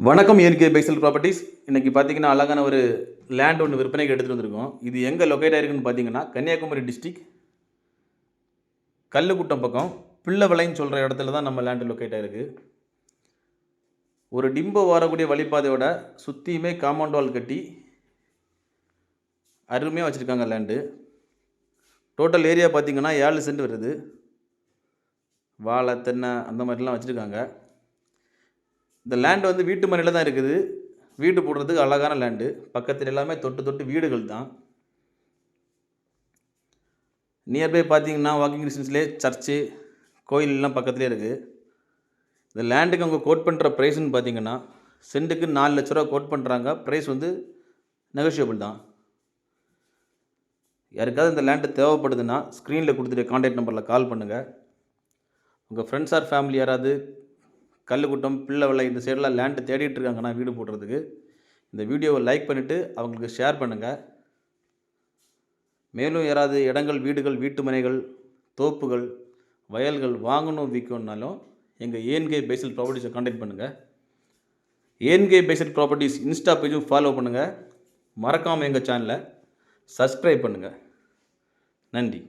வணக்கம் ஏன்கே பைசல் ப்ராப்பர்ட்டிஸ். இன்றைக்கி பார்த்தீங்கன்னா அழகான ஒரு லேண்ட் ஒன்று விற்பனைக்கு எடுத்துகிட்டு வந்திருக்கோம். இது எங்கே லொக்கேட் ஆகிருக்குன்னு பார்த்தீங்கன்னா கன்னியாகுமரி டிஸ்ட்ரிக் கல்லுக்குட்டம் பக்கம் பிள்ளைவளைன்னு சொல்கிற இடத்துல தான் நம்ம லேண்டு லொக்கேட் ஆகிருக்கு. ஒரு டிம்போ வரக்கூடிய வழிபாதையோட சுற்றியுமே காம்பவுண்ட் வால் கட்டி அருமையாக வச்சுருக்காங்க லேண்டு. டோட்டல் ஏரியா பார்த்திங்கன்னா 7 சென்ட் வருது. வாழை தென்னை அந்த மாதிரிலாம் வச்சுருக்காங்க. இந்த லேண்டு வந்து வீட்டு மனையில் தான் இருக்குது. வீடு போடுறதுக்கு அழகான லேண்டு. பக்கத்தில் எல்லாமே தொட்டு வீடுகள் தான். நியர்பை பார்த்தீங்கன்னா வாக்கிங் டிஸ்டன்ஸ்லேயே சர்ச்சு கோயிலெலாம் பக்கத்துலேயே இருக்குது. இந்த லேண்டுக்கு அவங்க கோட் பண்ணுற ப்ரைஸ்ன்னு பார்த்தீங்கன்னா சென்ட்டுக்கு 4 லட்ச ரூபா கோட் பண்ணுறாங்க. ப்ரைஸ் வந்து நெகோஷியபிள் தான். யாருக்காவது இந்த லேண்டு தேவைப்படுதுன்னா ஸ்க்ரீனில் கொடுத்துட்டு கான்டாக்ட் நம்பரில் கால் பண்ணுங்கள். உங்கள் ஃப்ரெண்ட்ஸ் ஆர் ஃபேமிலி யாராவது கல்லுக்குட்டம் பிள்ளைவளை இந்த சைடெலாம் லேண்டு தேடிட்டு இருக்காங்கன்னா வீடு போடுறதுக்கு இந்த வீடியோவை லைக் பண்ணிவிட்டு அவங்களுக்கு ஷேர் பண்ணுங்கள். மேலும் யாராவது இடங்கள், வீடுகள், வீட்டு மனைகள், தோப்புகள், வயல்கள் வாங்கணும் விற்கணுன்னாலும் எங்கள் ஏன்கே பைசல் ப்ராப்பர்ட்டிஸை கான்டாக்ட் பண்ணுங்கள். ஏன்கே பைசல் ப்ராப்பர்ட்டிஸ் இன்ஸ்டா பேஜும் ஃபாலோ பண்ணுங்கள். மறக்காமல் எங்கள் சேனலை சப்ஸ்கிரைப் பண்ணுங்கள். நன்றி.